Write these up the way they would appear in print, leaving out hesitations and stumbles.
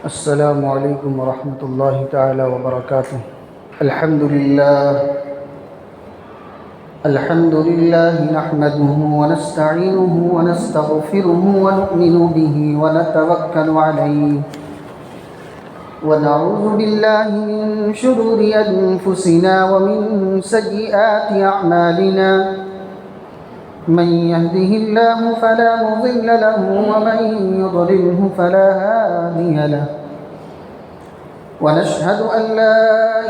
السلام علیکم ورحمۃ اللہ تعالی وبرکاتہ۔ الحمد للہ نحمده ونستعینه ونستغفره ونؤمن به ونتوکل علیہ ونعوذ باللہ من شرور انفسنا ومن سیئات اعمالنا، من يهده الله فلا مضل له ومن يضلله فلا هادي له، ونشهد أن لا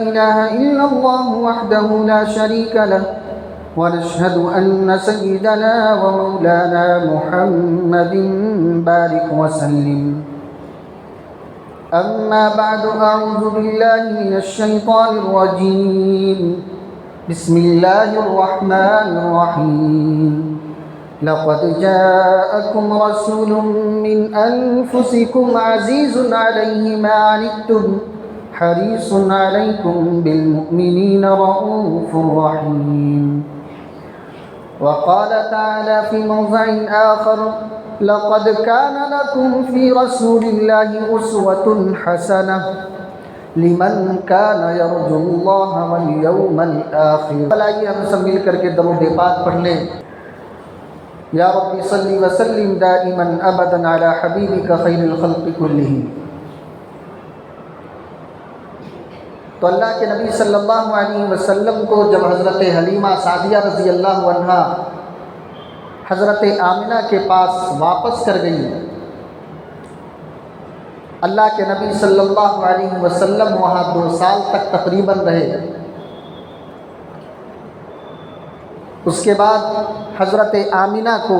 إله إلا الله وحده لا شريك له، ونشهد أن سيدنا ومولانا محمد بارك وسلم. أما بعد، أعوذ بالله من الشيطان الرجيم، بسم الله الرحمن الرحيم. لقد جاءكم رسول من أنفسكم عزيز عليه ما عنتم حريص عليكم بالمؤمنين رؤوف رحيم. وقال تعالى في موضع آخر: لقد كان لكم في رسول الله أسوة حسنة لمن كان يرجو الله واليوم الآخر. آئیے ہم سب مل کر کے درود پاک پڑھ لیں. یا رب صلی وسلم دائما ابدا علی حبیبک خیر الخلق کلہم. تو اللہ کے نبی صلی اللہ علیہ وسلم کو جب حضرت حلیمہ سعدیہ رضی اللہ عنہا حضرت آمنہ کے پاس واپس کر گئی، اللہ کے نبی صلی اللہ علیہ وسلم وہاں 2 سال تک تقریباً رہے. اس کے بعد حضرت آمنہ کو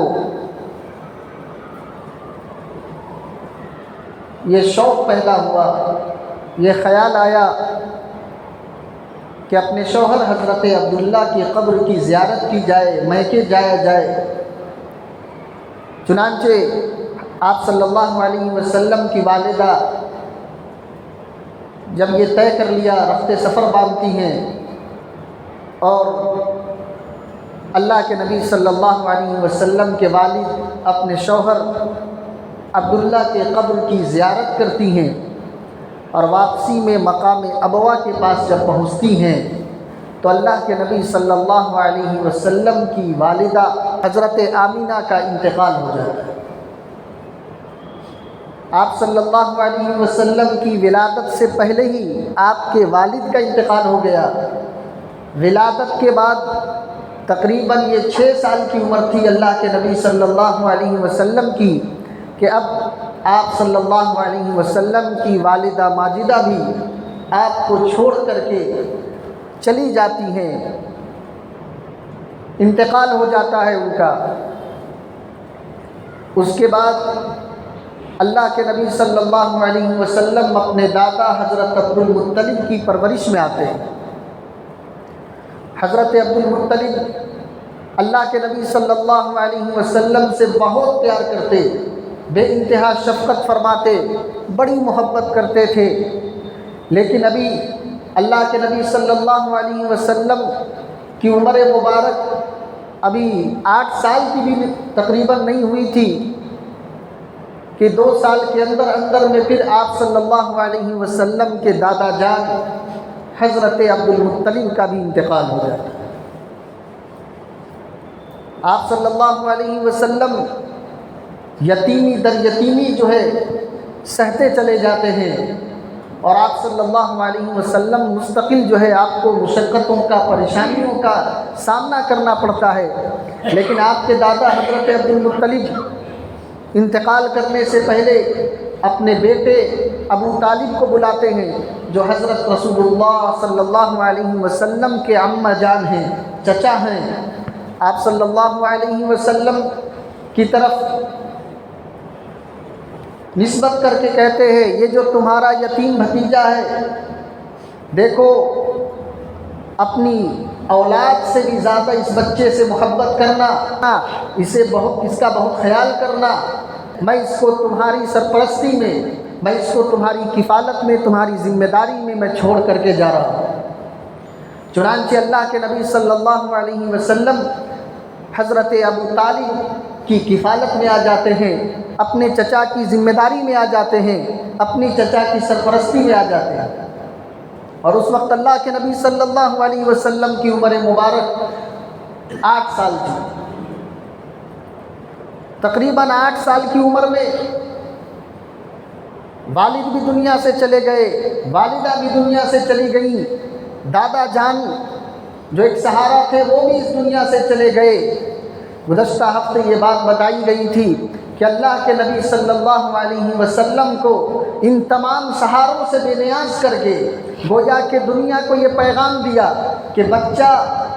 یہ شوق پیدا ہوا، یہ خیال آیا کہ اپنے شوہر حضرت عبداللہ کی قبر کی زیارت کی جائے، میکے جایا جائے. چنانچہ آپ صلی اللہ علیہ وسلم کی والدہ جب یہ طے کر لیا، رفتے سفر باندھتی ہیں اور اللہ کے نبی صلی اللہ علیہ وسلم کے والد اپنے شوہر عبداللہ کے قبر کی زیارت کرتی ہیں، اور واپسی میں مقام ابوا کے پاس جب پہنچتی ہیں تو اللہ کے نبی صلی اللہ علیہ وسلم کی والدہ حضرت آمنہ کا انتقال ہو جاتا ہے. آپ صلی اللہ علیہ وسلم کی ولادت سے پہلے ہی آپ کے والد کا انتقال ہو گیا. ولادت کے بعد تقریباً یہ 6 سال کی عمر تھی اللہ کے نبی صلی اللہ علیہ وسلم کی کہ اب آپ صلی اللہ علیہ وسلم کی والدہ ماجدہ بھی آپ کو چھوڑ کر کے چلی جاتی ہیں، انتقال ہو جاتا ہے ان کا. اس کے بعد اللہ کے نبی صلی اللہ علیہ وسلم اپنے دادا حضرت عبدالمطلب کی پرورش میں آتے ہیں. حضرت عبدالمطلب اللہ کے نبی صلی اللہ علیہ وسلم سے بہت پیار کرتے، بے انتہا شفقت فرماتے، بڑی محبت کرتے تھے. لیکن ابھی اللہ کے نبی صلی اللہ علیہ وسلم کی عمر مبارک ابھی 8 سال کی بھی تقریباً نہیں ہوئی تھی کہ 2 سال کے اندر میں پھر آپ صلی اللہ علیہ وسلم کے دادا جان حضرت عبدالمطلب کا بھی انتقال ہو جاتا ہے. آپ صلی اللہ علیہ وسلم یتیمی در یتیمی جو ہے سہتے چلے جاتے ہیں، اور آپ صلی اللہ علیہ وسلم مستقل جو ہے آپ کو مشقتوں کا، پریشانیوں کا سامنا کرنا پڑتا ہے. لیکن آپ کے دادا حضرت عبدالمطلب انتقال کرنے سے پہلے اپنے بیٹے ابو طالب کو بلاتے ہیں جو حضرت رسول اللہ صلی اللہ علیہ وسلم کے عمہ جان ہیں، چچا ہیں. آپ صلی اللہ علیہ وسلم کی طرف نسبت کر کے کہتے ہیں یہ جو تمہارا یتیم بھتیجا ہے، دیکھو اپنی اولاد سے بھی زیادہ اس بچے سے محبت کرنا، اس کا بہت خیال کرنا. میں اس کو تمہاری سرپرستی میں، میں اس کو تمہاری کفالت میں، تمہاری ذمہ داری میں میں چھوڑ کر کے جا رہا ہوں. چنانچہ اللہ کے نبی صلی اللہ علیہ وسلم حضرت ابو طالب کی کفالت میں آ جاتے ہیں اپنے چچا کی ذمہ داری میں آ جاتے ہیں، اپنی چچا کی سرپرستی میں آ جاتے ہیں۔ اور اس وقت اللہ کے نبی صلی اللہ علیہ وسلم کی عمر مبارک 8 سال تھی۔ تقریباً 8 سال کی عمر میں والد بھی دنیا سے چلے گئے، والدہ بھی دنیا سے چلی گئیں، دادا جان جو ایک سہارا تھے وہ بھی اس دنیا سے چلے گئے۔ گزشتہ ہفتے یہ بات بتائی گئی تھی کہ اللہ کے نبی صلی اللہ علیہ وسلم کو ان تمام سہاروں سے بے نیاز کر کے گویا کہ دنیا کو یہ پیغام دیا کہ بچہ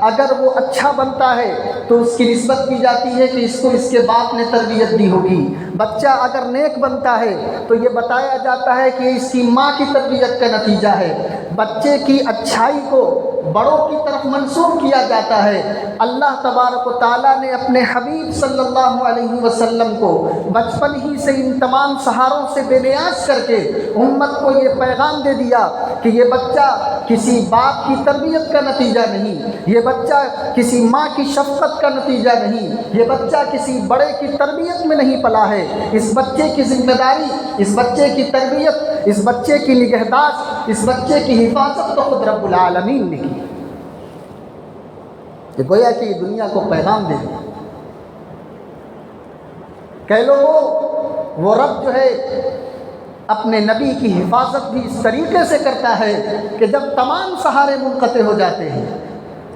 اگر وہ اچھا بنتا ہے تو اس کی نسبت کی جاتی ہے کہ اس کو اس کے باپ نے تربیت دی ہوگی، بچہ اگر نیک بنتا ہے تو یہ بتایا جاتا ہے کہ اس کی ماں کی تربیت کا نتیجہ ہے۔ بچے کی اچھائی کو بڑوں کی طرف منسوب کیا جاتا ہے۔ اللہ تبارک و تعالیٰ نے اپنے حبیب صلی اللہ علیہ وسلم کو بچپن ہی سے ان تمام سہاروں سے بے نیاز کر کے امت کو یہ پیغام دے دیا کہ یہ بچہ کسی باپ کی تربیت کا نتیجہ نہیں، یہ بچہ کسی ماں کی شفقت کا نتیجہ نہیں، یہ بچہ کسی بڑے کی تربیت میں نہیں پلا ہے۔ اس بچے کی ذمہ داری، اس بچے کی تربیت، اس بچے کی نگہداشت، اس بچے کی حفاظت تو خود رب العالمین نے کی۔ یہ گویا کہ یہ دنیا کو پیغام دے دیا۔ کہہ لو وہ رب جو ہے اپنے نبی کی حفاظت بھی اس طریقے سے کرتا ہے کہ جب تمام سہارے منقطع ہو جاتے ہیں،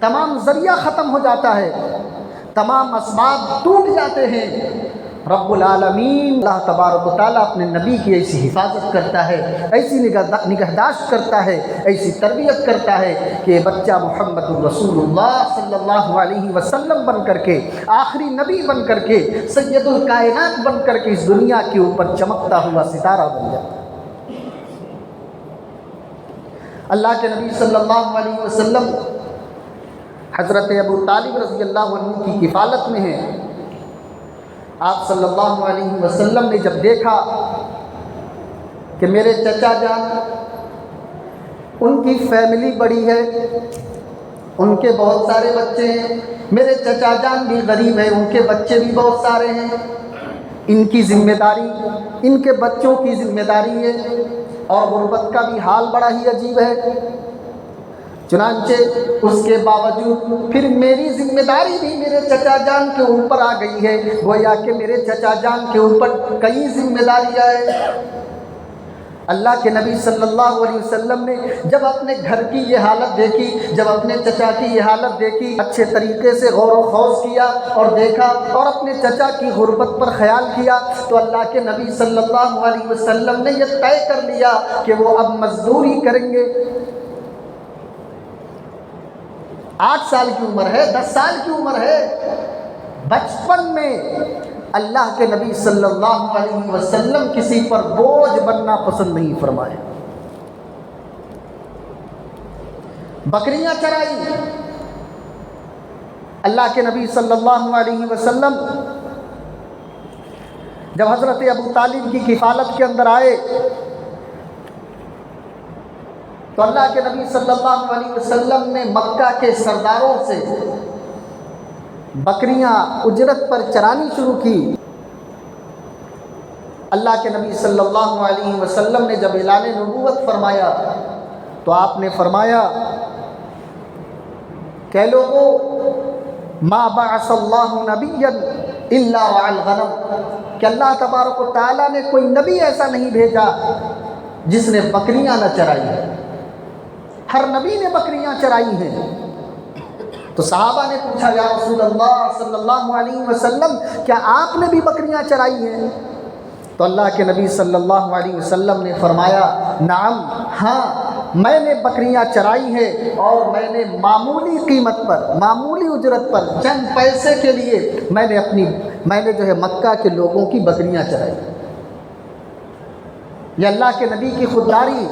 تمام ذریعہ ختم ہو جاتا ہے، تمام اسباب ٹوٹ جاتے ہیں، رب العالمین اللہ تبارک و تعالیٰ اپنے نبی کی ایسی حفاظت کرتا ہے، ایسی نگہداشت کرتا ہے، ایسی تربیت کرتا ہے کہ بچہ محمد الرسول اللہ صلی اللہ علیہ وسلم بن کر کے، آخری نبی بن کر کے، سید الکائنات بن کر کے اس دنیا کے اوپر چمکتا ہوا ستارہ بن جاتا ہے۔ اللہ کے نبی صلی اللہ علیہ وسلم حضرت ابو طالب رضی اللہ عنہ کی کفالت میں ہیں۔ آپ صلی اللہ علیہ وسلم نے جب دیکھا کہ میرے چچا جان، ان کی فیملی بڑی ہے، ان کے بہت سارے بچے ہیں، میرے چچا جان بھی غریب ہیں، ان کے بچے بھی بہت سارے ہیں، ان کی ذمہ داری، ان کے بچوں کی ذمہ داری ہے، اور غربت کا بھی حال بڑا ہی عجیب ہے۔ چنانچہ اس کے باوجود پھر میری ذمہ داری بھی میرے چچا جان کے اوپر آ گئی ہے، گویا کہ میرے چچا جان کے اوپر کئی ذمہ داریاں ہیں۔ اللہ کے نبی صلی اللہ علیہ وسلم نے جب اپنے گھر کی یہ حالت دیکھی، جب اپنے چچا کی یہ حالت دیکھی، اچھے طریقے سے غور و خوض کیا اور دیکھا اور اپنے چچا کی غربت پر خیال کیا، تو اللہ کے نبی صلی اللہ علیہ وسلم نے یہ طے کر لیا کہ وہ اب مزدوری کریں گے۔ 8 سال کی عمر ہے، 10 سال کی عمر ہے، بچپن میں اللہ کے نبی صلی اللہ علیہ وسلم کسی پر بوجھ بننا پسند نہیں فرمایا۔ بکریاں چرائی اللہ کے نبی صلی اللہ علیہ وسلم جب حضرت ابو طالب کی کفالت کے اندر آئے تو اللہ کے نبی صلی اللہ علیہ وسلم نے مکہ کے سرداروں سے بکریاں اجرت پر چرانی شروع کی۔ اللہ کے نبی صلی اللہ علیہ وسلم نے جب اعلان نبوت فرمایا تو آپ نے فرمایا کہ لوگوں ما بعث اللہ نبیا الا رعى الغنم، کہ اللہ تبارک و تعالیٰ نے کوئی نبی ایسا نہیں بھیجا جس نے بکریاں نہ چرائی ہیں، ہر نبی نے بکریاں چرائی ہیں۔ تو صحابہ نے پوچھا یا رسول اللہ صلی اللہ علیہ وسلم کیا آپ نے بھی بکریاں چرائی ہیں؟ تو اللہ کے نبی صلی اللہ علیہ وسلم نے فرمایا نعم، ہاں میں نے بکریاں چرائی ہیں، اور میں نے معمولی قیمت پر، معمولی اجرت پر، چند پیسے کے لیے میں نے جو ہے مکہ کے لوگوں کی بکریاں چرائی۔ یہ اللہ کے نبی کی خودداری،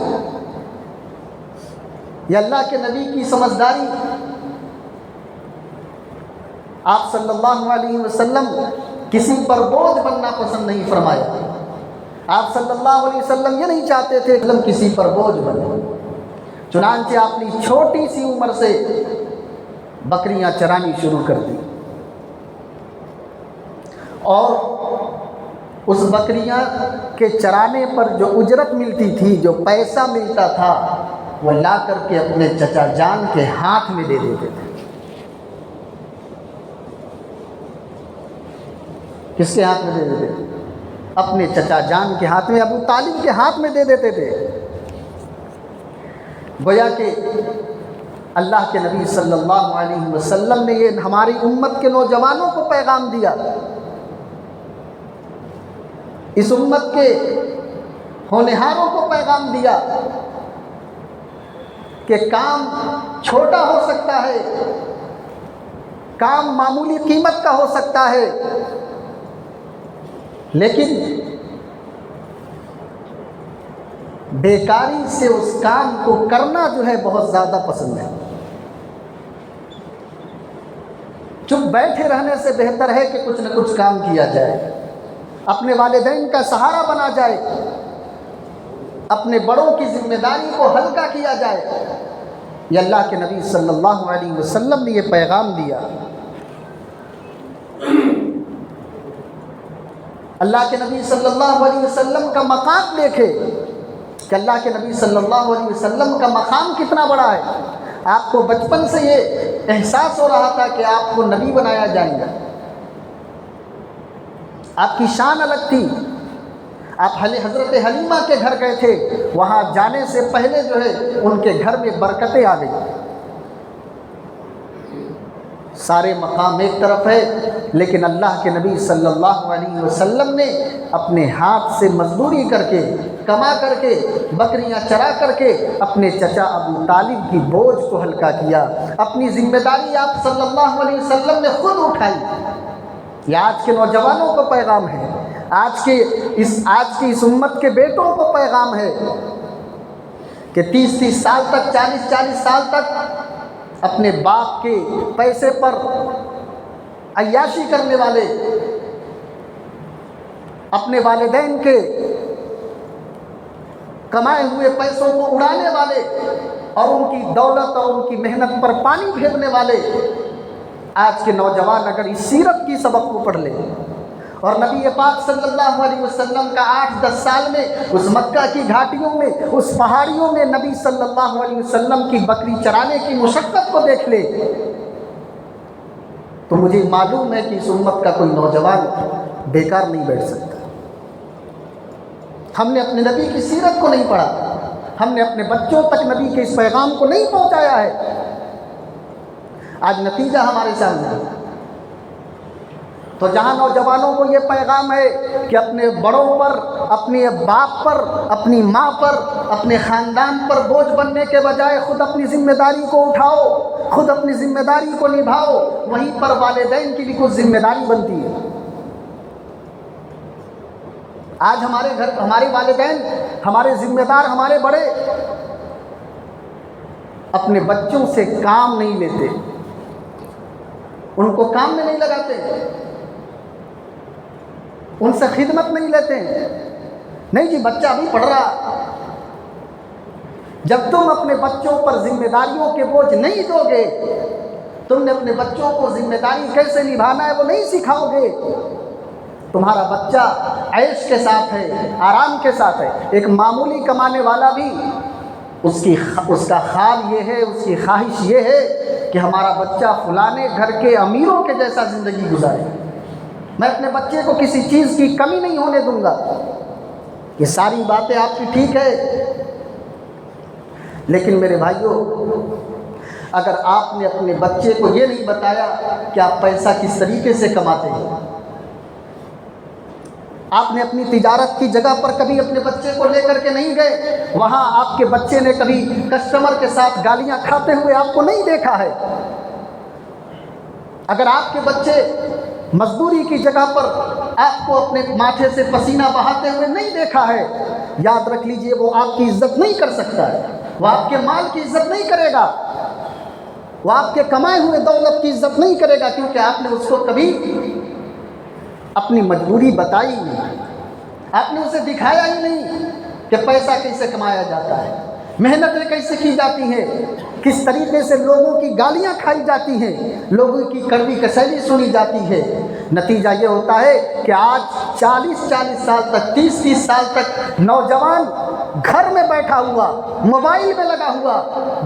یہ اللہ کے نبی کی سمجھداری۔ آپ صلی اللہ علیہ وسلم کسی پر بوجھ بننا پسند نہیں فرمایا۔ آپ صلی اللہ علیہ وسلم یہ نہیں چاہتے تھے کہ ہم کسی پر بوجھ بنے، چنانچہ آپ نے چھوٹی سی عمر سے بکریاں چرانی شروع کر دی، اور اس بکریاں کے چرانے پر جو اجرت ملتی تھی، جو پیسہ ملتا تھا، وہ لا کر کے اپنے چچا جان کے ہاتھ میں دے دیتے تھے۔ کس کے ہاتھ میں دے دیتے تھے؟ اپنے چچا جان کے ہاتھ میں، ابو طالب کے ہاتھ میں دے دیتے تھے۔ گویا کہ اللہ کے نبی صلی اللہ علیہ وسلم نے یہ ہماری امت کے نوجوانوں کو پیغام دیا، اس امت کے ہونہاروں کو پیغام دیا کہ کام چھوٹا ہو سکتا ہے، کام معمولی قیمت کا ہو سکتا ہے، لیکن بیکاری سے اس کام کو کرنا جو ہے بہت زیادہ پسند ہے۔ چپ بیٹھے رہنے سے بہتر ہے کہ کچھ نہ کچھ کام کیا جائے، اپنے والدین کا سہارا بنا جائے، اپنے بڑوں کی ذمہ داری کو ہلکا کیا جائے۔ یہ اللہ کے نبی صلی اللہ علیہ وسلم نے یہ پیغام دیا۔ اللہ کے نبی صلی اللہ علیہ وسلم کا مقام دیکھے کہ اللہ کے نبی صلی اللہ علیہ وسلم کا مقام کتنا بڑا ہے۔ آپ کو بچپن سے یہ احساس ہو رہا تھا کہ آپ کو نبی بنایا جائے گا، آپ کی شان الگ تھی۔ آپ حضرت حلیمہ کے گھر گئے تھے، وہاں جانے سے پہلے جو ہے ان کے گھر میں برکتیں آ گئی۔ سارے مقام ایک طرف ہے، لیکن اللہ کے نبی صلی اللہ علیہ وسلم نے اپنے ہاتھ سے مزدوری کر کے، کما کر کے، بکریاں چرا کر کے اپنے چچا ابو طالب کی بوجھ کو ہلکا کیا۔ اپنی ذمہ داری آپ صلی اللہ علیہ وسلم نے خود اٹھائی۔ یہ آج کے نوجوانوں کو پیغام ہے، آج کی اس امت کے بیٹوں کو پیغام ہے کہ 30 سال تک، 40 سال تک اپنے باپ کے پیسے پر عیاشی کرنے والے، اپنے والدین کے کمائے ہوئے پیسوں کو اڑانے والے اور ان کی دولت اور ان کی محنت پر پانی پھیرنے والے، آج کے نوجوان اگر اس سیرت کی سبق کو پڑھ لیں اور نبی پاک صلی اللہ علیہ وسلم کا 8-10 سال میں اس مکہ کی گھاٹیوں میں، اس پہاڑیوں میں نبی صلی اللہ علیہ وسلم کی بکری چرانے کی مشقت کو دیکھ لے، تو مجھے معلوم ہے کہ اس امت کا کوئی نوجوان بیکار نہیں بیٹھ سکتا۔ ہم نے اپنے نبی کی سیرت کو نہیں پڑھا، ہم نے اپنے بچوں تک نبی کے اس پیغام کو نہیں پہنچایا ہے۔ آج نتیجہ ہمارے سامنے ہے۔ تو جہاں نوجوانوں کو یہ پیغام ہے کہ اپنے بڑوں پر، اپنے باپ پر، اپنی ماں پر، اپنے خاندان پر بوجھ بننے کے بجائے خود اپنی ذمہ داری کو اٹھاؤ، خود اپنی ذمہ داری کو نبھاؤ، وہیں پر والدین کی بھی کچھ ذمہ داری بنتی ہے۔ آج ہمارے گھر ہمارے والدین، ہمارے ذمہ دار، ہمارے بڑے اپنے بچوں سے کام نہیں لیتے، ان کو کام میں نہیں لگاتے، ان سے خدمت نہیں لیتے۔ نہیں جی، بچہ ابھی پڑھ رہا۔ جب تم اپنے بچوں پر ذمہ داریوں کے بوجھ نہیں دو گے، تم نے اپنے بچوں کو ذمہ داری کیسے نبھانا ہے وہ نہیں سکھاؤ گے، تمہارا بچہ عیش کے ساتھ ہے، آرام کے ساتھ ہے۔ ایک معمولی کمانے والا بھی اس کا خواب یہ ہے، اس کی خواہش یہ ہے کہ ہمارا بچہ فلانے گھر کے امیروں کے جیسا زندگی گزارے، میں اپنے بچے کو کسی چیز کی کمی نہیں ہونے دوں گا۔ یہ ساری باتیں آپ کی ٹھیک ہے، لیکن میرے بھائیوں، اگر آپ نے اپنے بچے کو یہ نہیں بتایا کہ آپ پیسہ کس طریقے سے کماتے ہیں، آپ نے اپنی تجارت کی جگہ پر کبھی اپنے بچے کو لے کر کے نہیں گئے، وہاں آپ کے بچے نے کبھی کسٹمر کے ساتھ گالیاں کھاتے ہوئے آپ کو نہیں دیکھا ہے، اگر آپ کے بچے مزدوری کی جگہ پر آپ کو اپنے ماتھے سے پسینہ بہاتے ہوئے نہیں دیکھا ہے، یاد رکھ لیجئے وہ آپ کی عزت نہیں کر سکتا ہے، وہ آپ کے مال کی عزت نہیں کرے گا، وہ آپ کے کمائے ہوئے دولت کی عزت نہیں کرے گا، کیونکہ آپ نے اس کو کبھی اپنی مجبوری بتائی نہیں، آپ نے اسے دکھایا ہی نہیں کہ پیسہ کیسے کمایا جاتا ہے، محنتیں کیسے کی جاتی ہیں، کس طریقے سے لوگوں کی گالیاں کھائی جاتی ہیں، لوگوں کی کڑوی کسیلی سنی جاتی ہے، نتیجہ یہ ہوتا ہے کہ آج 40 سال تک 30 سال تک نوجوان گھر میں بیٹھا ہوا، موبائل میں لگا ہوا،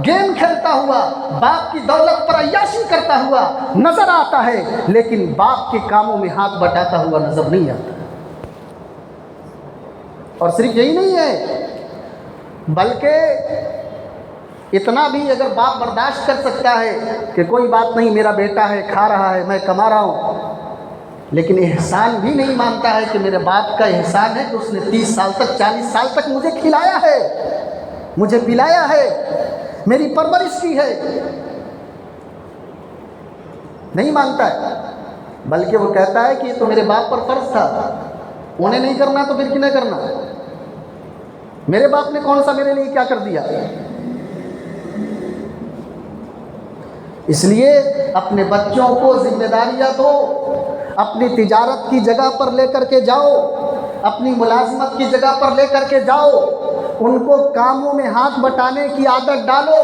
گیم کھیلتا ہوا، باپ کی دولت پر عیاشی کرتا ہوا نظر آتا ہے، لیکن باپ کے کاموں میں ہاتھ بٹاتا ہوا نظر نہیں آتا۔ اور صرف یہی نہیں ہے، بلکہ اتنا بھی اگر باپ برداشت کر سکتا ہے کہ کوئی بات نہیں، میرا بیٹا ہے، کھا رہا ہے، میں کما رہا ہوں، لیکن احسان بھی نہیں مانتا ہے کہ میرے باپ کا احسان ہے کہ اس نے 30 سال تک 40 سال تک مجھے کھلایا ہے، مجھے پلایا ہے، میری پرورش کی ہے، نہیں مانتا ہے، بلکہ وہ کہتا ہے کہ یہ تو میرے باپ پر فرض تھا، انہیں نہیں کرنا تو پھر کنہیں کرنا، میرے باپ نے کون سا میرے لیے کیا کر دیا۔ اس لیے اپنے بچوں کو ذمہ داریاں دو، اپنی تجارت کی جگہ پر لے کر کے جاؤ، اپنی ملازمت کی جگہ پر لے کر کے جاؤ، ان کو کاموں میں ہاتھ بٹانے کی عادت ڈالو،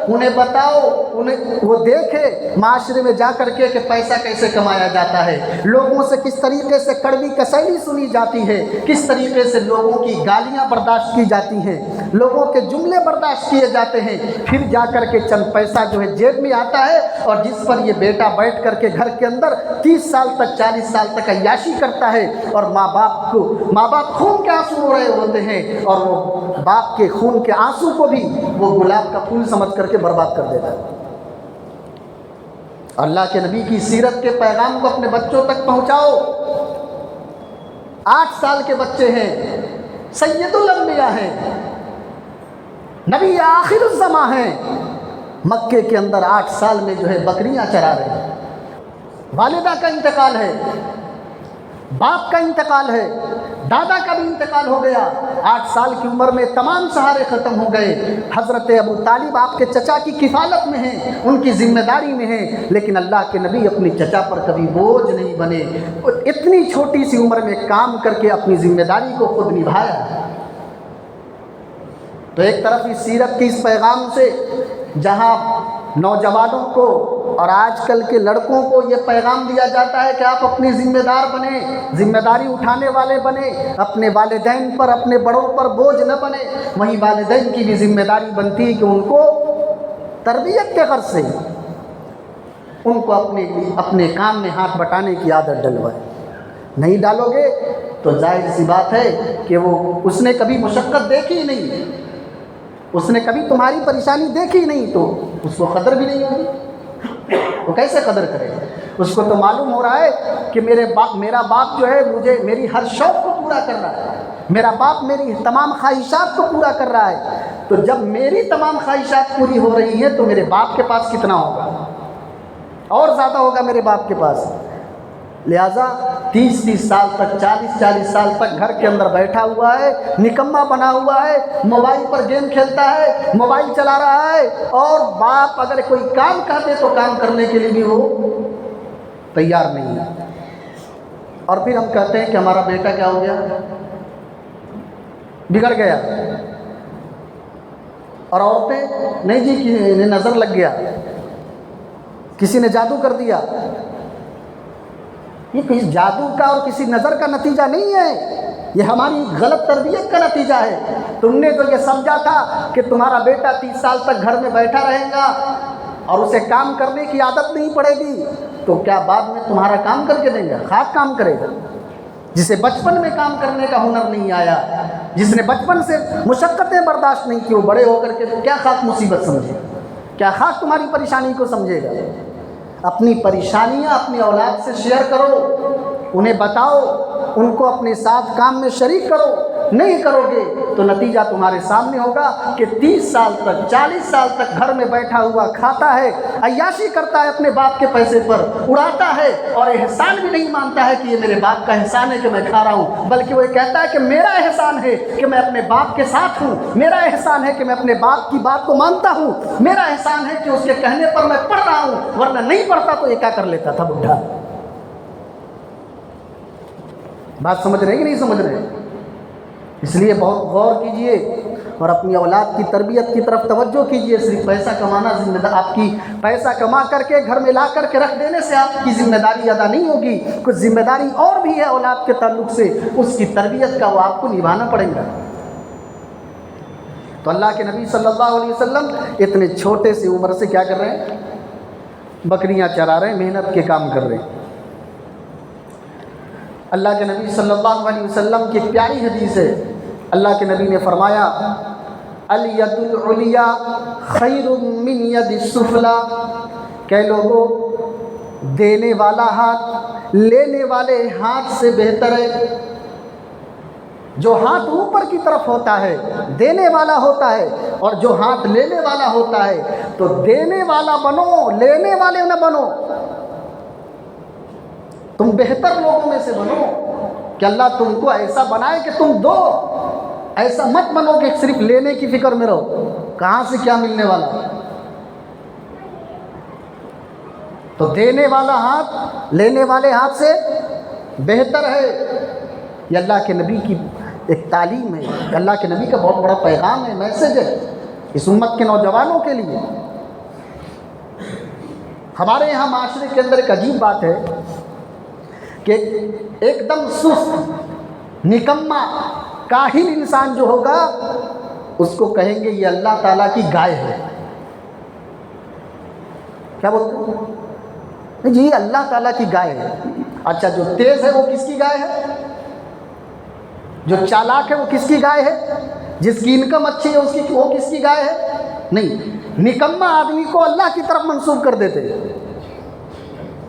انہیں بتاؤ، انہیں وہ دیکھے معاشرے میں جا کر کے کہ پیسہ کیسے کمایا جاتا ہے، لوگوں سے کس طریقے سے کڑوی کسیلی سنی جاتی ہے، کس طریقے سے لوگوں کی گالیاں برداشت کی جاتی ہیں، لوگوں کے جملے برداشت کیے جاتے ہیں، پھر جا کر کے چند پیسہ جو ہے جیب میں آتا ہے، اور جس پر یہ بیٹا بیٹھ کر کے گھر کے اندر 30 سال تک 40 سال تک عیاشی کرتا ہے، اور ماں باپ خون کے آنسو رو رہے ہوتے ہیں، اور وہ باپ کے خون کے آنسو کو بھی وہ گلاب کا پھول سمجھ کر کے برباد کر دیتا ہے۔ اللہ کے نبی کی سیرت کے پیغام کو اپنے بچوں تک پہنچاؤ۔ 8 سال کے بچے ہیں، سید الانبیاء ہیں، نبی آخر الزماں ہیں، مکے کے اندر 8 سال میں جو ہے بکریاں چرا رہے ہیں، والدہ کا انتقال ہے، باپ کا انتقال ہے، دادا کا بھی انتقال ہو گیا، 8 سال کی عمر میں تمام سہارے ختم ہو گئے، حضرت ابو طالب آپ کے چچا کی کفالت میں ہیں، ان کی ذمہ داری میں ہیں، لیکن اللہ کے نبی اپنی چچا پر کبھی بوجھ نہیں بنے، اتنی چھوٹی سی عمر میں کام کر کے اپنی ذمہ داری کو خود نبھایا۔ تو ایک طرف اس سیرت کی اس پیغام سے جہاں نوجوانوں کو اور آج کل کے لڑکوں کو یہ پیغام دیا جاتا ہے کہ آپ اپنی ذمہ دار بنیں، ذمہ داری اٹھانے والے بنیں، اپنے والدین پر اپنے بڑوں پر بوجھ نہ بنیں، وہیں والدین کی بھی ذمہ داری بنتی ہے کہ ان کو تربیت کے غرض سے ان کو اپنے کام میں ہاتھ بٹانے کی عادت ڈلوائے۔ نہیں ڈالو گے تو ظاہر سی بات ہے کہ اس نے کبھی مشقت دیکھی نہیں، اس نے کبھی تمہاری پریشانی دیکھی نہیں، تو اس کو قدر بھی نہیں ہوگی، وہ کیسے قدر کرے؟ اس کو تو معلوم ہو رہا ہے کہ میرا باپ جو ہے مجھے میری ہر شوق کو پورا کر رہا ہے، میرا باپ میری تمام خواہشات کو پورا کر رہا ہے، تو جب میری تمام خواہشات پوری ہو رہی ہیں تو میرے باپ کے پاس کتنا ہوگا؟ اور زیادہ ہوگا میرے باپ کے پاس۔ لہٰذا 30 سال تک 40 سال تک گھر کے اندر بیٹھا ہوا ہے، نکما بنا ہوا ہے، موبائل پر گیم کھیلتا ہے، موبائل چلا رہا ہے، اور باپ اگر کوئی کام کہتے تو کام کرنے کے لیے بھی وہ تیار نہیں ہے۔ اور پھر ہم کہتے ہیں کہ ہمارا بیٹا کیا ہو گیا؟ بگڑ گیا۔ اور عورتیں نہیں جی انہیں نظر لگ گیا، کسی نے جادو کر دیا۔ یہ کسی جادو کا اور کسی نظر کا نتیجہ نہیں ہے، یہ ہماری غلط تربیت کا نتیجہ ہے۔ تم نے تو یہ سمجھا تھا کہ تمہارا بیٹا 30 سال تک گھر میں بیٹھا رہے گا اور اسے کام کرنے کی عادت نہیں پڑے گی، تو کیا بعد میں تمہارا کام کر کے دیں گا؟ خاک کام کرے گا۔ جسے بچپن میں کام کرنے کا ہنر نہیں آیا، جس نے بچپن سے مشقتیں برداشت نہیں کی، وہ بڑے ہو کر کے تو کیا خاک مصیبت سمجھے گا؟ کیا خاک تمہاری پریشانی کو سمجھے گا؟ اپنی پریشانیاں اپنی اولاد سے شیئر کرو، انہیں بتاؤ، ان کو اپنے ساتھ کام میں شریک کرو۔ نہیں کرو گے تو نتیجہ تمہارے سامنے ہوگا کہ 30 سال تک 40 سال تک گھر میں بیٹھا ہوا کھاتا ہے، عیاشی کرتا ہے، اپنے باپ کے پیسے پر اڑاتا ہے، اور احسان بھی نہیں مانتا ہے کہ یہ میرے باپ کا احسان ہے کہ میں کھا رہا ہوں، بلکہ وہ کہتا ہے کہ میرا احسان ہے کہ میں اپنے باپ کے ساتھ ہوں، میرا احسان ہے کہ میں اپنے باپ کی بات کو مانتا ہوں، میرا احسان ہے کہ اس کے کہنے پر میں پڑھ رہا ہوں، ورنہ نہیں پڑھتا تو یہ کیا کر لیتا تھا بڈھا۔ بات سمجھ رہے کہ نہیں سمجھ رہے؟ اس لیے بہت غور کیجئے اور اپنی اولاد کی تربیت کی طرف توجہ کیجیے. صرف پیسہ کمانا ذمہ دار آپ کی پیسہ کما کر کے گھر میں لا کر کے رکھ دینے سے آپ کی ذمہ داری ادا نہیں ہوگی. کچھ ذمہ داری اور بھی ہے اولاد کے تعلق سے، اس کی تربیت کا وہ آپ کو نبھانا پڑے گا. تو اللہ کے نبی صلی اللہ علیہ وسلم اتنے چھوٹے سی عمر سے کیا کر رہے ہیں؟ بکریاں چرا رہے ہیں، محنت کے کام کر رہے ہیں. اللہ کے نبی صلی اللہ علیہ وسلم کی ایک پیاری حدیث ہے. اللہ کے نبی نے فرمایا الید العلیا خیر من ید السفلی، کہ لوگوں دینے والا ہاتھ لینے والے ہاتھ سے بہتر ہے. جو ہاتھ اوپر کی طرف ہوتا ہے دینے والا ہوتا ہے، اور جو ہاتھ لینے والا ہوتا ہے. تو دینے والا بنو، لینے والے نہ بنو. تم بہتر لوگوں میں سے بنو کہ اللہ تم کو ایسا بنائے کہ تم دو. ایسا مت بنو کہ صرف لینے کی فکر میں رہو، کہاں سے کیا ملنے والا. تو دینے والا ہاتھ لینے والے ہاتھ سے بہتر ہے. یہ اللہ کے نبی کی ایک تعلیم ہے، اللہ کے نبی کا بہت بڑا پیغام ہے، میسج ہے اس امت کے نوجوانوں کے لیے. ہمارے یہاں معاشرے کے اندر ایک عجیب بات ہے کہ ایک دم سست نکما کاہل انسان جو ہوگا اس کو کہیں گے یہ اللہ تعالیٰ کی گائے ہے. کیا بولتے ہیں؟ جی اللہ تعالیٰ کی گائے ہے. اچھا جو تیز ہے وہ کس کی گائے ہے؟ جو چالاک ہے وہ کس کی گائے ہے؟ جس کی انکم اچھی ہے وہ کس کی گائے ہے؟ نہیں، نکما آدمی کو اللہ کی طرف منسوب کر دیتے.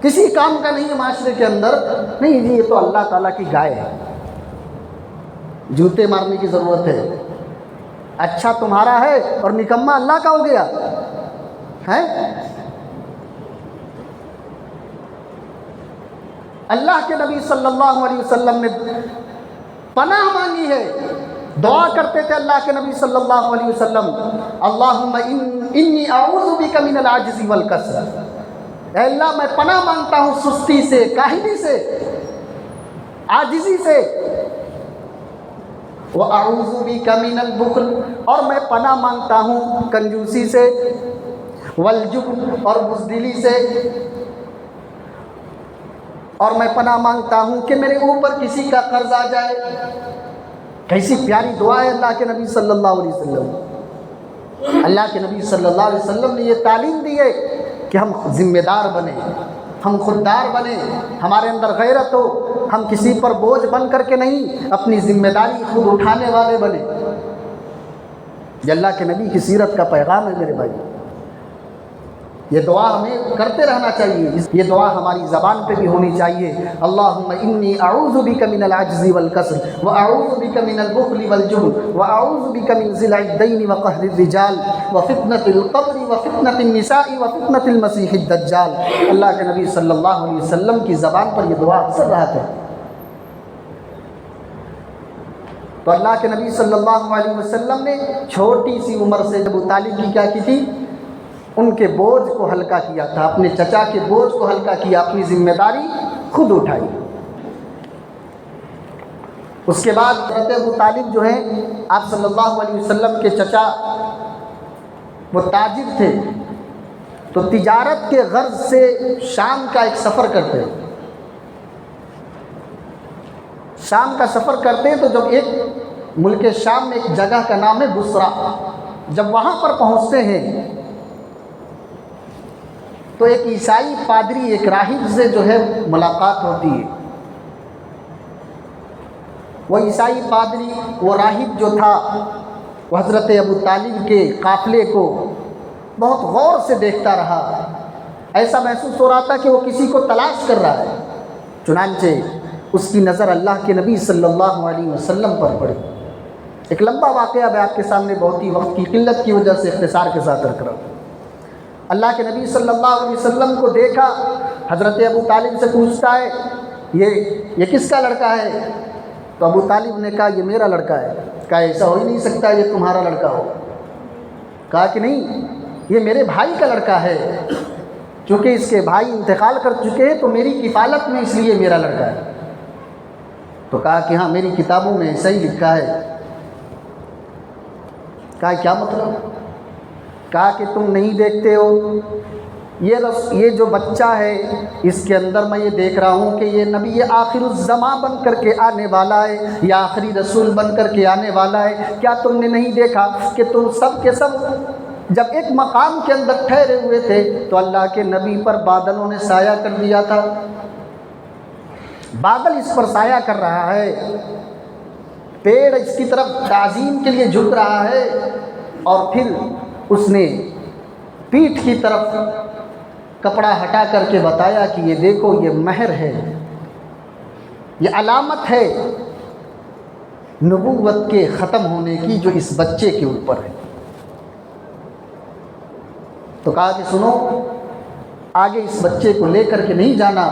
کسی کام کا نہیں ہے معاشرے کے اندر، نہیں جی یہ تو اللہ تعالیٰ کی گائے ہے. جوتے مارنے کی ضرورت ہے. اچھا تمہارا ہے اور نکما اللہ کا ہو گیا ہے. اللہ کے نبی صلی اللہ علیہ وسلم نے پناہ مانگی ہے، دعا کرتے تھے اللہ کے نبی صلی اللہ علیہ وسلم اللہم انی اعوذ بک من العجز والکسل. اے اللہ میں پناہ مانگتا ہوں سستی سے، کاہلی سے، عاجزی سے. وَأَعُوذُ بِكَ مِنَ الْبُخْلِ، اور میں پناہ مانگتا ہوں کنجوسی سے، وَالْجُبْنِ اور بزدلی سے، اور میں پناہ مانگتا ہوں کہ میرے اوپر کسی کا قرض آ جائے. کیسی پیاری دعا ہے اللہ کے نبی صلی اللہ علیہ وسلم. اللہ کے نبی صلی اللہ علیہ وسلم نے یہ تعلیم دی ہے کہ ہم ذمہ دار بنیں، ہم خوددار بنیں، ہمارے اندر غیرت ہو. ہم کسی پر بوجھ بن کر کے نہیں، اپنی ذمہ داری خود اٹھانے والے بنیں. یہ اللہ کے نبی کی سیرت کا پیغام ہے میرے بھائی. یہ دعا ہمیں کرتے رہنا چاہیے، یہ دعا ہماری زبان پہ بھی ہونی چاہیے. اللہم انی اعوذ بک من العجز والکسل واعوذ بک من البخل والجبن واعوذ بک من ضلع الدین وقہر الرجال وفتنة القبر وفتنة النساء وفتنة المسیح الدجال. اللہ کے نبی صلی اللہ علیہ وسلم کی زبان پر یہ دعا اکثر رہا ہے. تو اللہ کے نبی صلی اللہ علیہ وسلم نے چھوٹی سی عمر سے ابو طالب کی کیا کی تھی؟ ان کے بوجھ کو ہلکا کیا تھا، اپنے چچا کے بوجھ کو ہلکا کیا، اپنی ذمہ داری خود اٹھائی. اس کے بعد حضرت ابو طالب جو ہیں آپ صلی اللہ علیہ وسلم کے چچا وہ تاجر تھے، تو تجارت کے غرض سے شام کا ایک سفر کرتے ہیں. شام کا سفر کرتے ہیں تو جب ایک ملک شام میں ایک جگہ کا نام ہے بصرہ، جب وہاں پر پہنچتے ہیں تو ایک عیسائی پادری، ایک راہب سے جو ہے ملاقات ہوتی ہے. وہ عیسائی پادری، وہ راہب جو تھا، وہ حضرت ابو طالب کے قافلے کو بہت غور سے دیکھتا رہا. ایسا محسوس ہو رہا تھا کہ وہ کسی کو تلاش کر رہا ہے. چنانچہ اس کی نظر اللہ کے نبی صلی اللہ علیہ وسلم پر پڑی. ایک لمبا واقعہ میں آپ کے سامنے بہت ہی وقت کی قلت کی وجہ سے اختصار کے ساتھ رکھ رہا ہوں. اللہ کے نبی صلی اللہ علیہ وسلم کو دیکھا، حضرت ابو طالب سے پوچھتا ہے یہ کس کا لڑکا ہے؟ تو ابو طالب نے کہا یہ میرا لڑکا ہے. کہا ایسا ہو ہی نہیں سکتا یہ تمہارا لڑکا ہو. کہا کہ نہیں یہ میرے بھائی کا لڑکا ہے، چونکہ اس کے بھائی انتقال کر چکے ہیں تو میری کفالت میں اس لیے میرا لڑکا ہے. تو کہا کہ ہاں میری کتابوں میں ایسا ہی لکھا ہے. کہا کیا مطلب؟ کہا کہ تم نہیں دیکھتے ہو یہ جو بچہ ہے اس کے اندر میں یہ دیکھ رہا ہوں کہ یہ نبی آخر الزماں بن کر کے آنے والا ہے، یا آخری رسول بن کر کے آنے والا ہے۔ کیا تم نے نہیں دیکھا کہ تم سب کے سب جب ایک مقام کے اندر ٹھہرے ہوئے تھے تو اللہ کے نبی پر بادلوں نے سایہ کر دیا تھا؟ بادل اس پر سایہ کر رہا ہے، پیڑ اس کی طرف تعظیم کے لیے جھک رہا ہے، اور پھر اس نے پیٹھ کی طرف کپڑا ہٹا کر کے بتایا کہ یہ دیکھو یہ مہر ہے، یہ علامت ہے نبوت کے ختم ہونے کی جو اس بچے کے اوپر ہے۔ تو کہا کہ سنو، آگے اس بچے کو لے کر کے نہیں جانا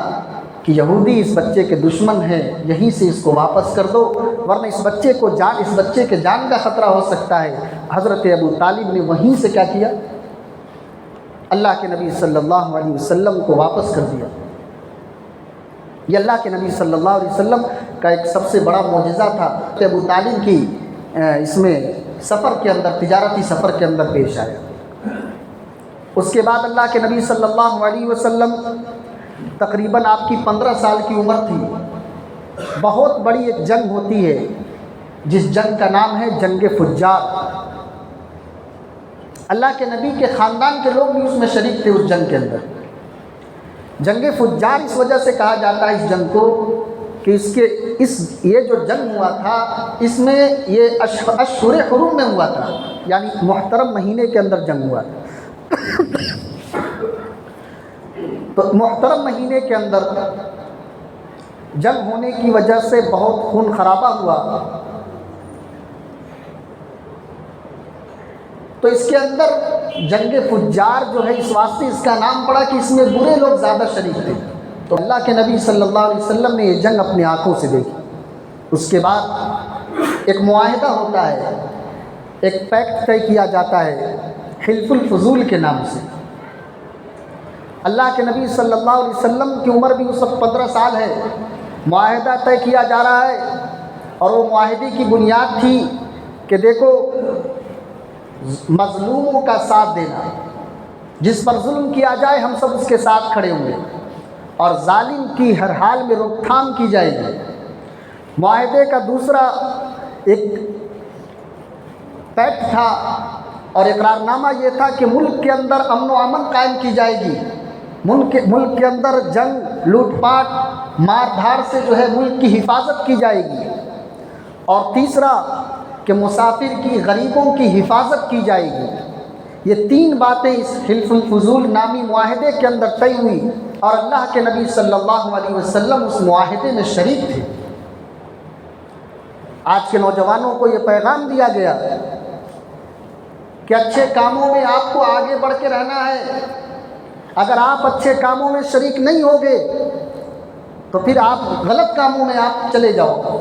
کہ یہودی اس بچے کے دشمن ہیں، یہیں سے اس کو واپس کر دو، ورنہ اس بچے کے جان کا خطرہ ہو سکتا ہے۔ حضرت ابو طالب نے وہیں سے کیا کیا؟ اللہ کے نبی صلی اللہ علیہ وسلم کو واپس کر دیا۔ یہ اللہ کے نبی صلی اللہ علیہ وسلم کا ایک سب سے بڑا معجزہ تھا کہ ابو طالب کی اس میں سفر کے اندر، تجارتی سفر کے اندر پیش آیا۔ اس کے بعد اللہ کے نبی صلی اللہ علیہ وسلم تقریباً آپ کی 15 سال کی عمر تھی۔ بہت بڑی ایک جنگ ہوتی ہے جس جنگ کا نام ہے جنگ فجار۔ اللہ کے نبی کے خاندان کے لوگ بھی اس میں شریک تھے اس جنگ کے اندر۔ جنگ فجار اس وجہ سے کہا جاتا ہے اس جنگ کو کہ یہ جو جنگ ہوا تھا اس میں یہ اشہر حرم میں ہوا تھا، یعنی محترم مہینے کے اندر جنگ ہوا تھا۔ تو محترم مہینے کے اندر جنگ ہونے کی وجہ سے بہت خون خرابہ ہوا۔ تو اس کے اندر جنگ فجار جو ہے اس واسطے اس کا نام پڑا کہ اس میں برے لوگ زیادہ شریک تھے۔ تو اللہ کے نبی صلی اللہ علیہ وسلم نے یہ جنگ اپنی آنکھوں سے دیکھی۔ اس کے بعد ایک معاہدہ ہوتا ہے، ایک پیکٹ طے کیا جاتا ہے حلف الفضول کے نام سے۔ اللہ کے نبی صلی اللہ علیہ وسلم کی عمر بھی اس وقت 15 سال ہے۔ معاہدہ طے کیا جا رہا ہے، اور وہ معاہدے کی بنیاد تھی کہ دیکھو مظلوموں کا ساتھ دینا، جس پر ظلم کیا جائے ہم سب اس کے ساتھ کھڑے ہوں گے، اور ظالم کی ہر حال میں روک تھام کی جائے گی۔ معاہدے کا دوسرا ایک پیکٹ تھا اور اقرار نامہ یہ تھا کہ ملک کے اندر امن و امن قائم کی جائے گی، ملک کے اندر جنگ، لوٹ پاٹ، مار دھاڑ سے جو ہے ملک کی حفاظت کی جائے گی، اور تیسرا کہ مسافر کی، غریبوں کی حفاظت کی جائے گی۔ یہ 3 باتیں اس حلف الفضول نامی معاہدے کے اندر طے ہوئی، اور اللہ کے نبی صلی اللہ علیہ وسلم اس معاہدے میں شریک تھے۔ آج کے نوجوانوں کو یہ پیغام دیا گیا کہ اچھے کاموں میں آپ کو آگے بڑھ کے رہنا ہے۔ اگر آپ اچھے کاموں میں شریک نہیں ہوگے تو پھر آپ غلط کاموں میں آپ چلے جاؤ۔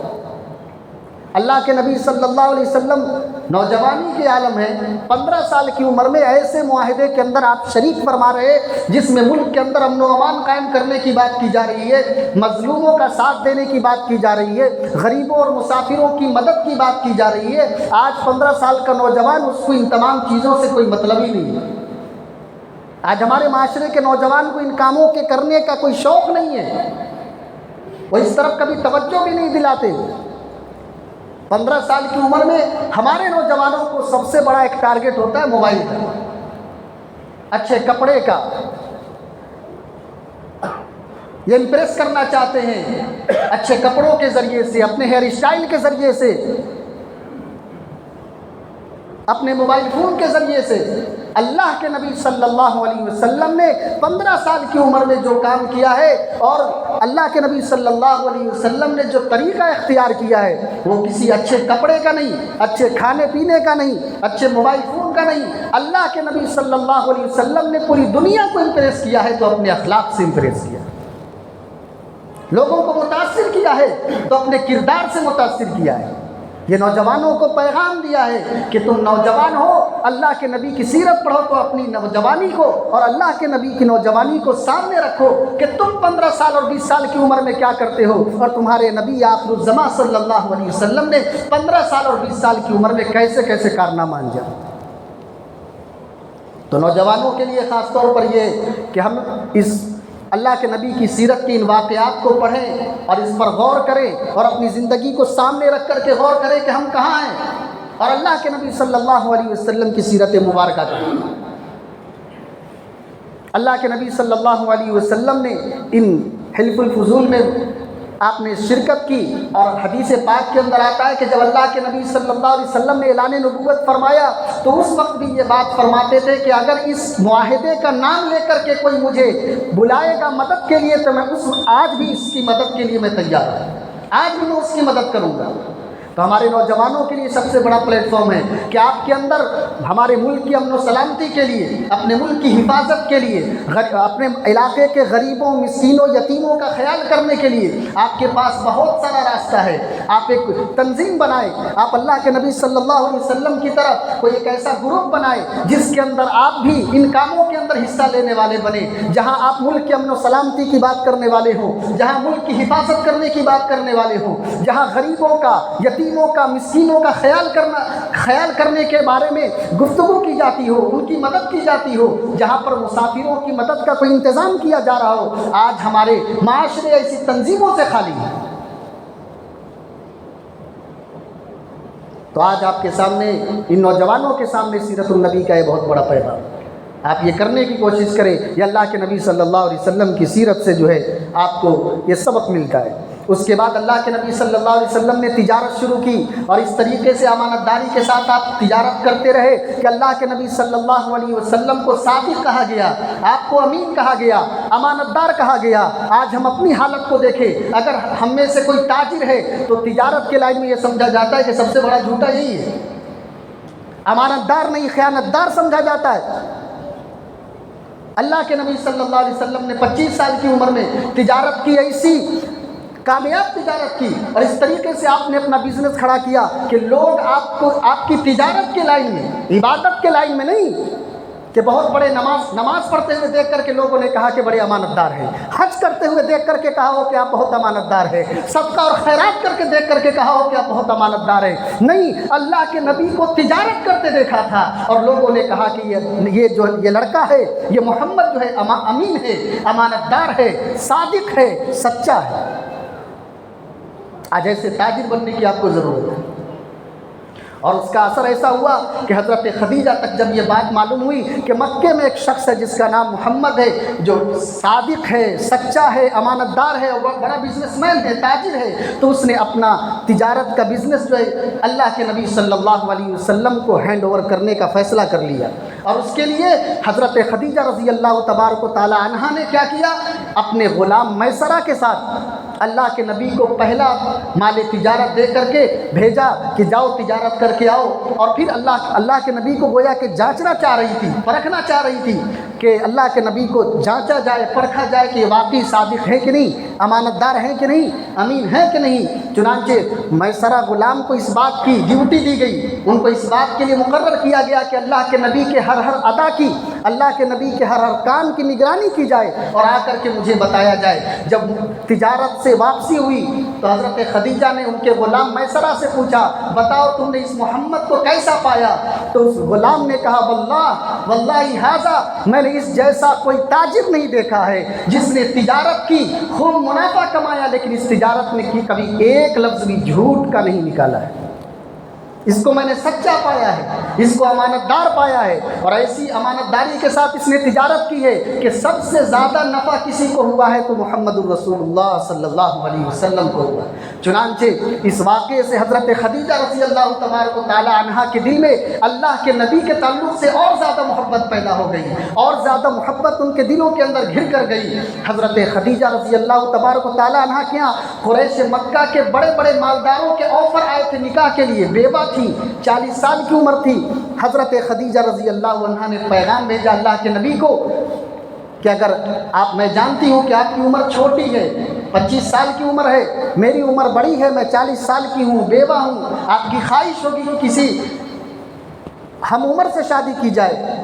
اللہ کے نبی صلی اللہ علیہ وسلم نوجوانی کے عالم ہیں، 15 سال کی عمر میں ایسے معاہدے کے اندر آپ شریک فرما رہے جس میں ملک کے اندر امن و امان قائم کرنے کی بات کی جا رہی ہے، مظلوموں کا ساتھ دینے کی بات کی جا رہی ہے، غریبوں اور مسافروں کی مدد کی بات کی جا رہی ہے۔ آج 15 سال کا نوجوان، اس کو ان تمام چیزوں سے کوئی مطلب ہی نہیں ہے۔ آج ہمارے معاشرے کے نوجوان کو ان کاموں کے کرنے کا کوئی شوق نہیں ہے، وہ اس طرف کبھی توجہ بھی نہیں دلاتے۔ 15 سال کی عمر میں ہمارے نوجوانوں کو سب سے بڑا ایک ٹارگٹ ہوتا ہے موبائل کا، اچھے کپڑے کا۔ یہ امپریس کرنا چاہتے ہیں اچھے کپڑوں کے ذریعے سے، اپنے ہیئر اسٹائل کے ذریعے سے، اپنے موبائل فون کے ذریعے سے۔ اللہ کے نبی صلی اللہ علیہ وسلم نے 15 سال کی عمر میں جو کام کیا ہے، اور اللہ کے نبی صلی اللہ علیہ وسلم نے جو طریقہ اختیار کیا ہے، وہ کسی اچھے کپڑے کا نہیں، اچھے کھانے پینے کا نہیں، اچھے موبائل فون کا نہیں۔ اللہ کے نبی صلی اللہ علیہ وسلم نے پوری دنیا کو امپریس کیا ہے تو اپنے اخلاق سے امپریس کیا، لوگوں کو متاثر کیا ہے تو اپنے کردار سے متاثر کیا ہے۔ یہ نوجوانوں کو پیغام دیا ہے کہ تم نوجوان ہو، اللہ کے نبی کی سیرت پڑھو تو اپنی نوجوانی کو اور اللہ کے نبی کی نوجوانی کو سامنے رکھو کہ تم 15 سال اور 20 سال کی عمر میں کیا کرتے ہو، اور تمہارے نبی آخر الزماں صلی اللہ علیہ وسلم نے 15 سال اور 20 سال کی عمر میں کیسے کیسے کارنامہ انجام۔ تو نوجوانوں کے لیے خاص طور پر یہ کہ ہم اس اللہ کے نبی کی سیرت کے ان واقعات کو پڑھیں اور اس پر غور کریں اور اپنی زندگی کو سامنے رکھ کر کے غور کریں کہ ہم کہاں ہیں، اور اللہ کے نبی صلی اللہ علیہ وسلم کی سیرت مبارکہ کریں۔ اللہ کے نبی صلی اللہ علیہ وسلم نے ان حلف الفضول میں آپ نے شرکت کی، اور حدیث پاک کے اندر آتا ہے کہ جب اللہ کے نبی صلی اللہ علیہ وسلم نے اعلان نبوت فرمایا تو اس وقت بھی یہ بات فرماتے تھے کہ اگر اس معاہدے کا نام لے کر کے کوئی مجھے بلائے گا مدد کے لیے تو میں آج بھی اس کی مدد کے لیے میں تیار ہوں، آج بھی میں اس کی مدد کروں گا۔ تو ہمارے نوجوانوں کے لیے سب سے بڑا پلیٹ فارم ہے کہ آپ کے اندر ہمارے ملک کی امن و سلامتی کے لیے، اپنے ملک کی حفاظت کے لیے، اپنے علاقے کے غریبوں، مسکینوں، یتیموں کا خیال کرنے کے لیے آپ کے پاس بہت سارا راستہ ہے۔ آپ ایک تنظیم بنائیں، آپ اللہ کے نبی صلی اللہ علیہ وسلم کی طرف کوئی ایک ایسا گروپ بنائیں جس کے اندر آپ بھی ان کاموں کے اندر حصہ لینے والے بنے، جہاں آپ ملک کے امن و سلامتی کی بات کرنے والے ہوں، جہاں ملک کی حفاظت کرنے کی بات کرنے والے ہوں، جہاں غریبوں کا، یتیموں کا، مسکینوں کا خیال کرنے کے بارے میں گفتگو کی جاتی ہو، ان کی مدد کی جاتی ہو، جہاں پر مسافروں کی مدد کا کوئی انتظام کیا جا رہا ہو۔ آج ہمارے معاشرے ایسی تنظیموں سے خالی ہے۔ تو آج آپ کے سامنے، ان نوجوانوں کے سامنے سیرت النبی کا یہ بہت بڑا پیغام، آپ یہ کرنے کی کوشش کریں۔ یہ اللہ کے نبی صلی اللہ علیہ وسلم کی سیرت سے جو ہے آپ کو یہ سبق ملتا ہے۔ اس کے بعد اللہ کے نبی صلی اللہ علیہ وسلم نے تجارت شروع کی، اور اس طریقے سے امانت داری کے ساتھ آپ تجارت کرتے رہے کہ اللہ کے نبی صلی اللہ علیہ وسلم کو صادق کہا گیا، آپ کو امین کہا گیا، امانت دار کہا گیا۔ آج ہم اپنی حالت کو دیکھیں، اگر ہم میں سے کوئی تاجر ہے تو تجارت کے لائن میں یہ سمجھا جاتا ہے کہ سب سے بڑا جھوٹا یہی ہے، امانت دار نہیں، خیانت دار سمجھا جاتا ہے۔ اللہ کے نبی صلی اللہ علیہ وسلم نے 25 سال کی عمر میں تجارت کی، ایسی کامیاب تجارت کی، اور اس طریقے سے آپ نے اپنا بزنس کھڑا کیا کہ لوگ آپ کو آپ کی تجارت کے لائن میں، عبادت کے لائن میں نہیں، کہ بہت بڑے نماز پڑھتے ہوئے دیکھ کر کے لوگوں نے کہا کہ بڑے امانت دار ہیں، حج کرتے ہوئے دیکھ کر کے کہا ہو کہ آپ بہت امانت دار ہیں، صدقہ اور خیرات کر کے دیکھ کر کے کہا ہو کہ آپ بہت امانت دار ہیں۔ نہیں، اللہ کے نبی کو تجارت کرتے دیکھا تھا، اور لوگوں نے کہا کہ یہ لڑکا ہے، یہ محمد جو ہے امین ہے، امانت دار ہے، صادق ہے، سچا ہے۔ آج ایسے تاجر بننے کی آپ کو ضرورت ہے، اور اس کا اثر ایسا ہوا کہ حضرت خدیجہ تک جب یہ بات معلوم ہوئی کہ مکے میں ایک شخص ہے جس کا نام محمد ہے، جو صادق ہے، سچا ہے، امانت دار ہے، اور بڑا بزنس مین ہے، تاجر ہے، تو اس نے اپنا تجارت کا بزنس جو ہے اللہ کے نبی صلی اللہ علیہ وسلم کو ہینڈ اوور کرنے کا فیصلہ کر لیا۔ اور اس کے لیے حضرت خدیجہ رضی اللہ تبارک و تعالی عنہا نے کیا کیا، اپنے غلام میسرہ کے ساتھ اللہ کے نبی کو پہلا مال تجارت دے کر کے بھیجا کہ جاؤ تجارت کر کے آؤ، اور پھر اللہ کے نبی کو گویا کہ جانچنا چاہ رہی تھی، پرکھنا چاہ رہی تھی کہ اللہ کے نبی کو جانچا جائے، پرکھا جائے کہ یہ واقعی صادق ہے کہ نہیں، امانت دار ہے کہ نہیں، امین ہے کہ نہیں۔ چنانچہ میسرہ غلام کو اس بات کی ڈیوٹی دی گئی، ان کو اس بات کے لیے مقرر کیا گیا کہ اللہ کے نبی کے ہر ادا کی، اللہ کے نبی کے ہر کام کی نگرانی کی جائے، اور آ کر کے مجھے بتایا جائے۔ جب تجارت سے واپسی ہوئی تو حضرت خدیجہ نے ان کے غلام میسرہ سے پوچھا، بتاؤ تم نے اس محمد کو کیسا پایا؟ تو اس غلام نے کہا، واللہ ھذا، میں نے اس جیسا کوئی تاجر نہیں دیکھا ہے جس نے تجارت کی، خوب منافع کمایا، لیکن اس تجارت میں کی کبھی ایک لفظ بھی جھوٹ کا نہیں نکالا ہے۔ اس کو میں نے سچا پایا ہے، اس کو امانت دار پایا ہے، اور ایسی امانت داری کے ساتھ اس نے تجارت کی ہے کہ سب سے زیادہ نفع کسی کو ہوا ہے تو محمد الرسول اللہ صلی اللہ علیہ وسلم کو ہوا۔ چنانچہ اس واقعے سے حضرت خدیجہ رضی اللہ تبارک و تعالی عنہا کے دل میں اللہ کے نبی کے تعلق سے اور زیادہ محبت پیدا ہو گئی، اور زیادہ محبت ان کے دلوں کے اندر گھر کر گئی۔ حضرت خدیجہ رضی اللہ تبارک و تعالی عنہا کے یہاں قریش مکہ کے بڑے بڑے مالداروں کے آفر آئے تھے نکاح کے لیے، بیوہ تھی، 40 سال کی عمر تھی۔ حضرت خدیجہ رضی اللہ عنہا نے پیغام بھیجا اللہ کے نبی کو کہ اگر میں جانتی ہوں کہ آپ کی عمر چھوٹی ہے، 25 سال کی عمر ہے، میری عمر بڑی ہے، میں 40 سال کی ہوں، بیوہ ہوں، آپ کی خواہش ہوگی کہ کسی ہم عمر سے شادی کی جائے،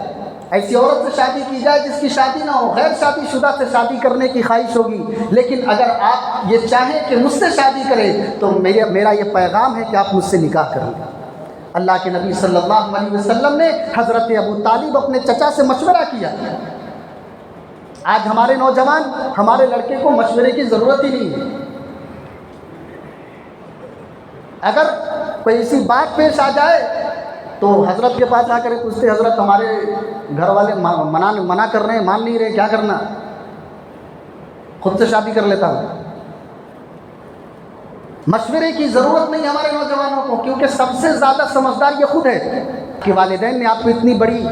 ایسی عورت سے شادی کی جائے جس کی شادی نہ ہو، غیر شادی شدہ سے شادی کرنے کی خواہش ہوگی. لیکن اگر آپ یہ چاہیں کہ مجھ سے شادی کریں تو میرا یہ پیغام ہے کہ آپ مجھ سے نکاح کر لیں. اللہ کے نبی صلی اللہ علیہ وسلم نے حضرت ابو طالب اپنے چچا سے مشورہ کیا. آج ہمارے نوجوان، ہمارے لڑکے کو مشورے کی ضرورت ہی نہیں ہے. اگر کوئی ایسی بات پیش آ جائے تو حضرت کے پاس آ کر پوچھتے، حضرت ہمارے گھر والے منع کر رہے ہیں، مان نہیں رہے، کیا کرنا؟ خود سے شادی کر لیتا ہوں. مشورے کی ضرورت نہیں ہمارے نوجوانوں کو، کیونکہ سب سے زیادہ سمجھدار یہ خود ہے کہ والدین نے آپ کو اتنی بڑی،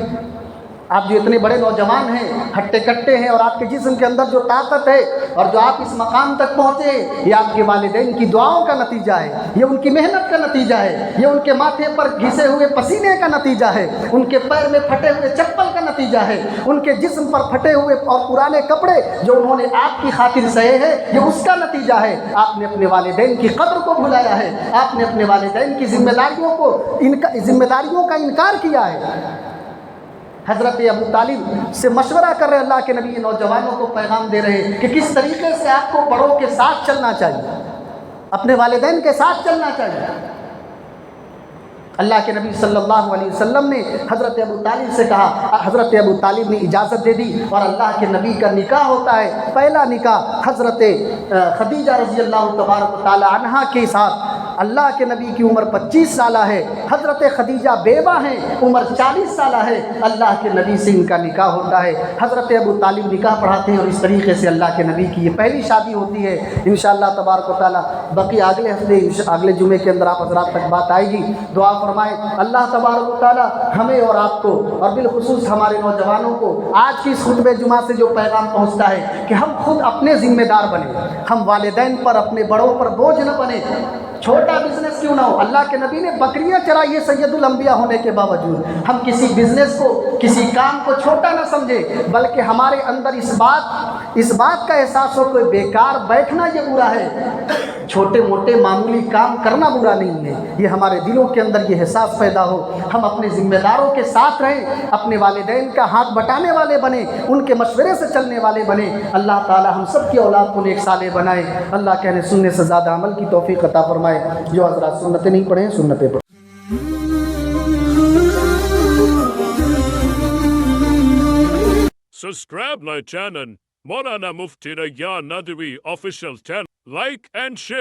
آپ جو اتنے بڑے نوجوان ہیں، ہٹے کٹے ہیں، اور آپ کے جسم کے اندر جو طاقت ہے اور جو آپ اس مقام تک پہنچے، یہ آپ کے والدین کی دعاؤں کا نتیجہ ہے، یہ ان کی محنت کا نتیجہ ہے، یہ ان کے ماتھے پر گھسے ہوئے پسینے کا نتیجہ ہے، ان کے پیر میں پھٹے ہوئے چپل کا نتیجہ ہے، ان کے جسم پر پھٹے ہوئے اور پرانے کپڑے جو انہوں نے آپ کی خاطر سہے ہیں، یہ اس کا نتیجہ ہے. آپ نے اپنے والدین کی قدر کو بھلایا ہے، آپ نے اپنے والدین کی ذمہ داریوں کا انکار کیا ہے. حضرت ابو طالب سے مشورہ کر رہے اللہ کے نبی نوجوانوں کو پیغام دے رہے کہ کس طریقے سے آپ کو بڑوں کے ساتھ چلنا چاہیے، اپنے والدین کے ساتھ چلنا چاہیے. اللہ کے نبی صلی اللہ علیہ وسلم نے حضرت ابو طالب سے کہا، حضرت ابو طالب نے اجازت دے دی اور اللہ کے نبی کا نکاح ہوتا ہے. پہلا نکاح حضرت خدیجہ رضی اللہ تبارک و تعالی عنہا کے ساتھ. اللہ کے نبی کی عمر 25 سالہ ہے، حضرت خدیجہ بیوہ ہیں، عمر 40 سالہ ہے. اللہ کے نبی سے ان کا نکاح ہوتا ہے. حضرت ابو طالب نکاح پڑھاتے ہیں اور اس طریقے سے اللہ کے نبی کی یہ پہلی شادی ہوتی ہے. انشاءاللہ تبارک و تعالی باقی اگلے ہفتے اگلے جمعے کے اندر آپ حضرات تک بات آئے گی. دعا فرمائیں اللہ تبارک و تعالی ہمیں اور آپ کو اور بالخصوص ہمارے نوجوانوں کو آج کی اس خطبہ جمعہ سے جو پیغام پہنچتا ہے کہ ہم خود اپنے ذمہ دار بنیں، ہم والدین پر، اپنے بڑوں پر بوجھ نہ بنیں. چھوٹا بزنس کیوں نہ ہو، اللہ کے نبی نے بکریاں چرائی ہے سید الانبیاء ہونے کے باوجود. ہم کسی بزنس کو، کسی کام کو چھوٹا نہ سمجھیں، بلکہ ہمارے اندر اس بات کا احساس ہو کہ بیکار بیٹھنا یہ برا ہے، چھوٹے موٹے معمولی کام کرنا برا نہیں ہے. یہ ہمارے دلوں کے اندر یہ احساس پیدا ہو، ہم اپنے ذمہ داروں کے ساتھ رہیں، اپنے والدین کا ہاتھ بٹانے والے بنیں، ان کے مشورے سے چلنے والے بنیں. اللہ تعالی ہم سب کی اولاد کو نیک صالح بنائے. اللہ کہنے سننے سے زیادہ عمل کی توفیق عطا فرمائے. جو حضرات سنتیں نہیں پڑھیں سنتیں پڑھیں. Subscribe my channel Maulana Mufti Rayyan Nadwi official channel. Like and share.